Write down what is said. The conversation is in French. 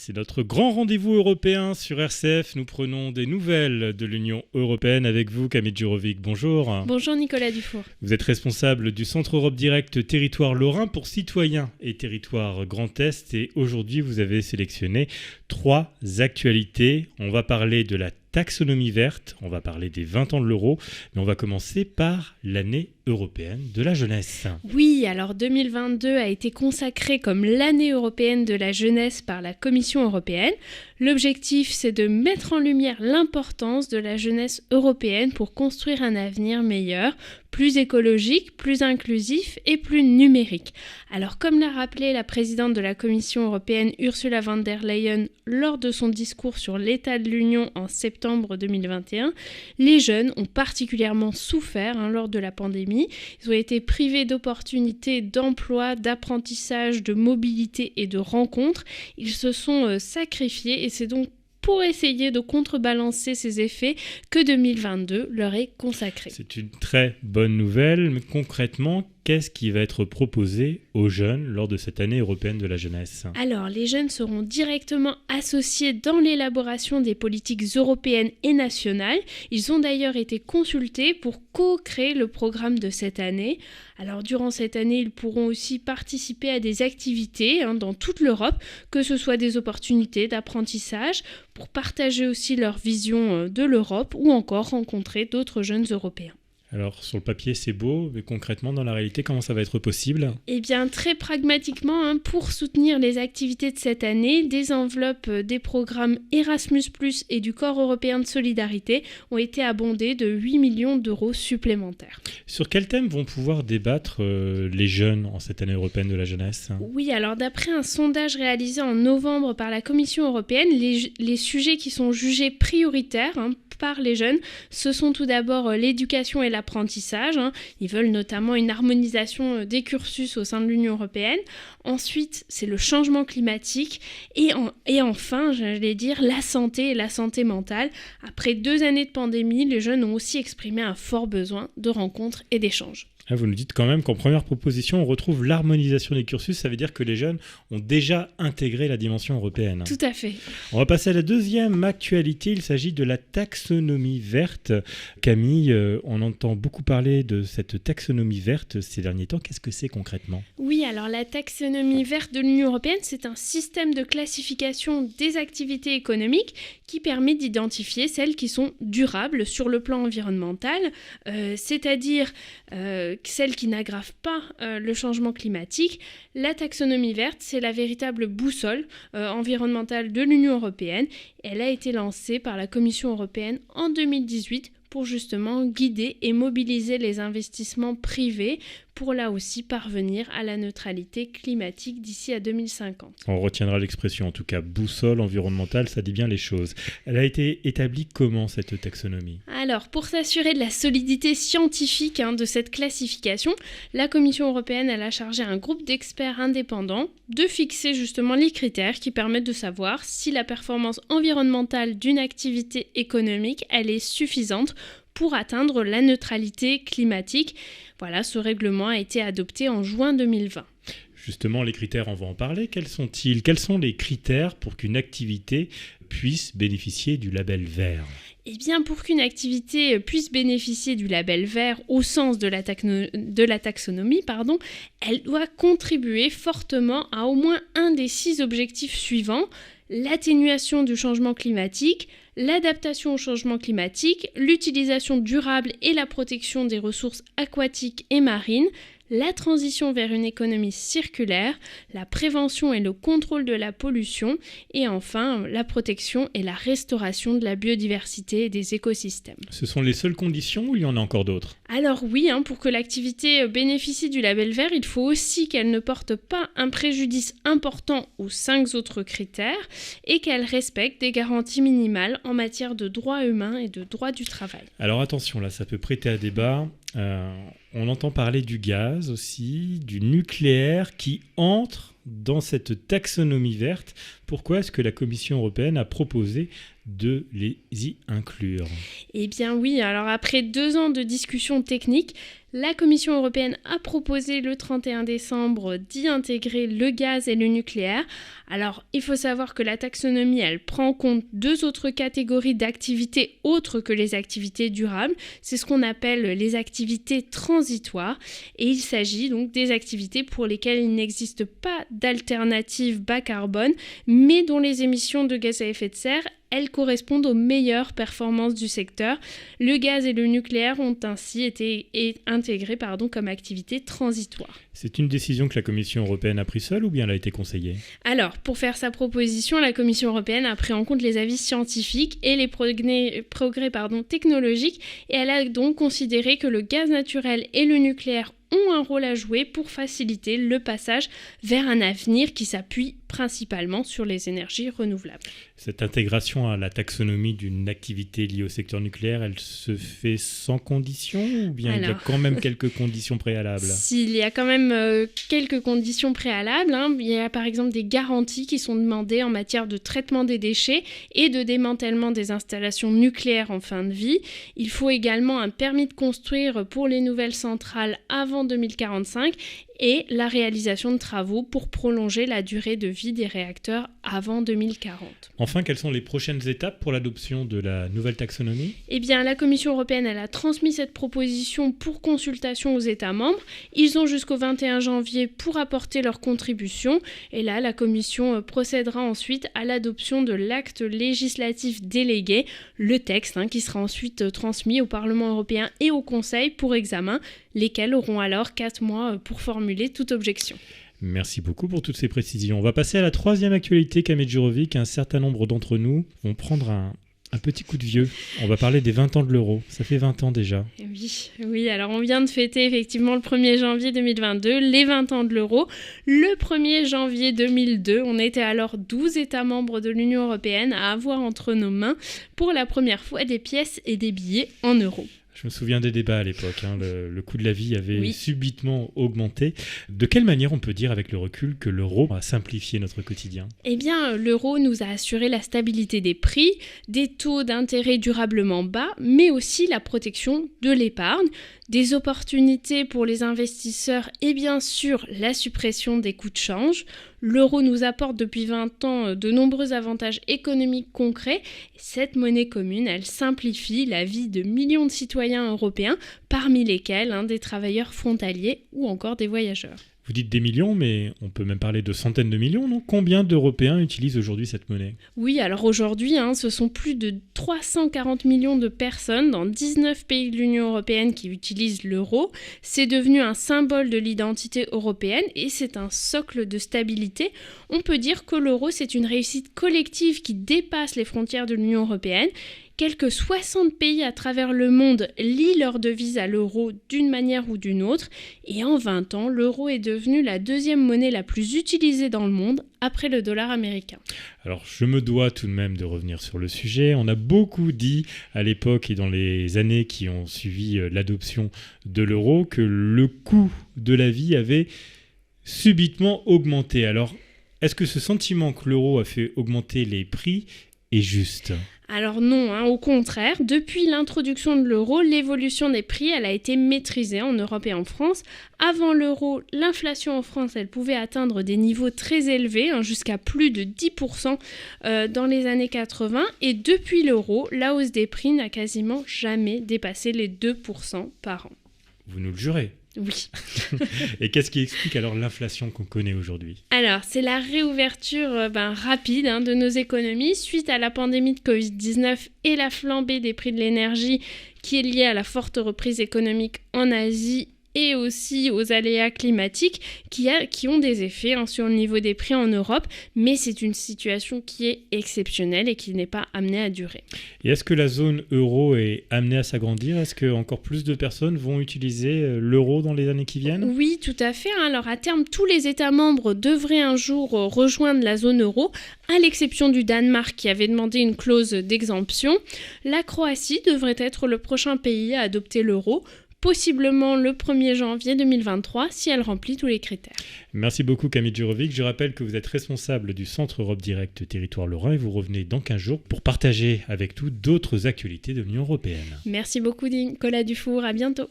C'est notre grand rendez-vous européen sur RCF. Nous prenons des nouvelles de l'Union européenne avec vous, Camille Jurovic. Bonjour. Bonjour Nicolas Dufour. Vous êtes responsable du Centre Europe Direct Territoire Lorrain pour Citoyens et Territoire Grand Est. Et aujourd'hui, vous avez sélectionné 3 actualités. On va parler de la taxonomie verte, on va parler des 20 ans de l'euro, mais on va commencer par l'année européenne de la jeunesse. Oui, alors 2022 a été consacrée comme l'année européenne de la jeunesse par la Commission européenne. L'objectif, c'est de mettre en lumière l'importance de la jeunesse européenne pour construire un avenir meilleur, plus écologique, plus inclusif et plus numérique. Alors, comme l'a rappelé la présidente de la Commission européenne Ursula von der Leyen lors de son discours sur l'état de l'Union en septembre 2021, les jeunes ont particulièrement souffert lors de la pandémie. Ils ont été privés d'opportunités d'emploi, d'apprentissage, de mobilité et de rencontres. Ils se sont sacrifiés et c'est donc pour essayer de contrebalancer ces effets que 2022 leur est consacré. C'est une très bonne nouvelle, mais concrètement, qu'est-ce qui va être proposé aux jeunes lors de cette année européenne de la jeunesse ? Alors, les jeunes seront directement associés dans l'élaboration des politiques européennes et nationales. Ils ont d'ailleurs été consultés pour co-créer le programme de cette année. Alors, durant cette année, ils pourront aussi participer à des activités dans toute l'Europe, que ce soit des opportunités d'apprentissage, pour partager aussi leur vision de l'Europe ou encore rencontrer d'autres jeunes Européens. Alors, sur le papier, c'est beau, mais concrètement, dans la réalité, comment ça va être possible ? Eh bien, très pragmatiquement, pour soutenir les activités de cette année, des enveloppes des programmes Erasmus+ et du Corps européen de solidarité ont été abondées de 8 millions d'euros supplémentaires. Sur quels thèmes vont pouvoir débattre les jeunes en cette année européenne de la jeunesse ? Oui, alors d'après un sondage réalisé en novembre par la Commission européenne, les sujets qui sont jugés prioritaires par les jeunes, ce sont tout d'abord l'éducation et l'apprentissage. Ils veulent notamment une harmonisation des cursus au sein de l'Union européenne. Ensuite, c'est le changement climatique. Et enfin, j'allais dire, la santé et la santé mentale. Après 2 années de pandémie, les jeunes ont aussi exprimé un fort besoin de rencontres et d'échanges. Vous nous dites quand même qu'en première proposition, on retrouve l'harmonisation des cursus. Ça veut dire que les jeunes ont déjà intégré la dimension européenne. Tout à fait. On va passer à la deuxième actualité. Il s'agit de la taxonomie verte. Camille, on entend beaucoup parler de cette taxonomie verte ces derniers temps. Qu'est-ce que c'est concrètement ? Oui, alors la taxonomie verte de l'Union européenne, c'est un système de classification des activités économiques qui permet d'identifier celles qui sont durables sur le plan environnemental, c'est-à-dire celles qui n'aggravent pas le changement climatique. La taxonomie verte, c'est la véritable boussole environnementale de l'Union européenne. Elle a été lancée par la Commission européenne en 2018 pour justement guider et mobiliser les investissements privés pour là aussi parvenir à la neutralité climatique d'ici à 2050. On retiendra l'expression, en tout cas boussole environnementale, ça dit bien les choses. Elle a été établie comment cette taxonomie ? Alors, pour s'assurer de la solidité scientifique de cette classification, la Commission européenne elle a chargé un groupe d'experts indépendants de fixer justement les critères qui permettent de savoir si la performance environnementale d'une activité économique elle est suffisante pour atteindre la neutralité climatique. Voilà, ce règlement a été adopté en juin 2020. Justement, les critères, on va en parler. Quels sont-ils ? Quels sont les critères pour qu'une activité puisse bénéficier du label vert ? Eh bien, pour qu'une activité puisse bénéficier du label vert au sens de la taxonomie, elle doit contribuer fortement à au moins un des 6 objectifs suivants: l'atténuation du changement climatique, l'adaptation au changement climatique, l'utilisation durable et la protection des ressources aquatiques et marines, la transition vers une économie circulaire, la prévention et le contrôle de la pollution, et enfin la protection et la restauration de la biodiversité et des écosystèmes. Ce sont les seules conditions ou il y en a encore d'autres ? Alors oui, pour que l'activité bénéficie du label vert, il faut aussi qu'elle ne porte pas un préjudice important aux 5 autres critères et qu'elle respecte des garanties minimales en matière de droits humains et de droits du travail. Alors attention, là ça peut prêter à débat. On entend parler du gaz aussi, du nucléaire qui entre dans cette taxonomie verte. Pourquoi est-ce que la Commission européenne a proposé de les y inclure ? Eh bien oui, alors après 2 ans de discussions techniques, la Commission européenne a proposé le 31 décembre d'y intégrer le gaz et le nucléaire. Alors, il faut savoir que la taxonomie, elle prend en compte 2 autres catégories d'activités autres que les activités durables. C'est ce qu'on appelle les activités transitoires. Et il s'agit donc des activités pour lesquelles il n'existe pas d'alternative bas carbone, mais dont les émissions de gaz à effet de serre, elles correspondent aux meilleures performances du secteur. Le gaz et le nucléaire ont ainsi été intégrés comme activité transitoire. C'est une décision que la Commission européenne a prise seule ou bien elle a été conseillée ? Alors, pour faire sa proposition, la Commission européenne a pris en compte les avis scientifiques et les progrès technologiques et elle a donc considéré que le gaz naturel et le nucléaire ont un rôle à jouer pour faciliter le passage vers un avenir qui s'appuie principalement sur les énergies renouvelables. Cette intégration à la taxonomie d'une activité liée au secteur nucléaire, elle se fait sans condition ou bien il y a quand même quelques conditions préalables ? S'il y a quand même quelques conditions préalables, il y a par exemple des garanties qui sont demandées en matière de traitement des déchets et de démantèlement des installations nucléaires en fin de vie. Il faut également un permis de construire pour les nouvelles centrales avant 2045 et la réalisation de travaux pour prolonger la durée de vie des réacteurs avant 2040. Enfin, quelles sont les prochaines étapes pour l'adoption de la nouvelle taxonomie ? Eh bien, la Commission européenne, elle a transmis cette proposition pour consultation aux États membres. Ils ont jusqu'au 21 janvier pour apporter leur contribution. Et là, la Commission procédera ensuite à l'adoption de l'acte législatif délégué, le texte qui sera ensuite transmis au Parlement européen et au Conseil pour examen, lesquels auront alors 4 mois pour formuler toute objection. Merci beaucoup pour toutes ces précisions. On va passer à la 3e actualité, Camille Jurovic. Un certain nombre d'entre nous vont prendre un petit coup de vieux. On va parler des 20 ans de l'euro. Ça fait 20 ans déjà. Oui, alors on vient de fêter effectivement le 1er janvier 2022, les 20 ans de l'euro. Le 1er janvier 2002, on était alors 12 États membres de l'Union européenne à avoir entre nos mains pour la première fois des pièces et des billets en euros. Je me souviens des débats à l'époque. Le coût de la vie avait subitement augmenté. De quelle manière on peut dire avec le recul que l'euro a simplifié notre quotidien ? Eh bien, l'euro nous a assuré la stabilité des prix, des taux d'intérêt durablement bas, mais aussi la protection de l'épargne, des opportunités pour les investisseurs et bien sûr la suppression des coûts de change. L'euro nous apporte depuis 20 ans de nombreux avantages économiques concrets. Cette monnaie commune, elle simplifie la vie de millions de citoyens européens, parmi lesquels des travailleurs frontaliers ou encore des voyageurs. Vous dites des millions, mais on peut même parler de centaines de millions, non ? Combien d'Européens utilisent aujourd'hui cette monnaie ? Oui, alors aujourd'hui, ce sont plus de 340 millions de personnes dans 19 pays de l'Union européenne qui utilisent l'euro. C'est devenu un symbole de l'identité européenne et c'est un socle de stabilité. On peut dire que l'euro, c'est une réussite collective qui dépasse les frontières de l'Union européenne. Quelques 60 pays à travers le monde lient leur devise à l'euro d'une manière ou d'une autre. Et en 20 ans, l'euro est devenu la 2e monnaie la plus utilisée dans le monde, après le dollar américain. Alors, je me dois tout de même de revenir sur le sujet. On a beaucoup dit à l'époque et dans les années qui ont suivi l'adoption de l'euro que le coût de la vie avait subitement augmenté. Alors, est-ce que ce sentiment que l'euro a fait augmenter les prix est juste ? Alors non, au contraire, depuis l'introduction de l'euro, l'évolution des prix, elle a été maîtrisée en Europe et en France. Avant l'euro, l'inflation en France, elle pouvait atteindre des niveaux très élevés, jusqu'à plus de 10% dans les années 80. Et depuis l'euro, la hausse des prix n'a quasiment jamais dépassé les 2% par an. Vous nous le jurez ? Oui. Et qu'est-ce qui explique alors l'inflation qu'on connaît aujourd'hui ? Alors, c'est la réouverture rapide de nos économies suite à la pandémie de Covid-19 et la flambée des prix de l'énergie qui est liée à la forte reprise économique en Asie et aussi aux aléas climatiques qui ont des effets sur le niveau des prix en Europe, mais c'est une situation qui est exceptionnelle et qui n'est pas amenée à durer. Et est-ce que la zone euro est amenée à s'agrandir ? Est-ce que encore plus de personnes vont utiliser l'euro dans les années qui viennent ? Oui, tout à fait. Alors à terme, tous les États membres devraient un jour rejoindre la zone euro, à l'exception du Danemark qui avait demandé une clause d'exemption. La Croatie devrait être le prochain pays à adopter l'euro. possiblement le 1er janvier 2023 si elle remplit tous les critères. Merci beaucoup Camille Jurovic. Je rappelle que vous êtes responsable du Centre Europe Direct Territoire Lorrain et vous revenez dans 15 jours pour partager avec nous d'autres actualités de l'Union européenne. Merci beaucoup Nicolas Dufour, à bientôt.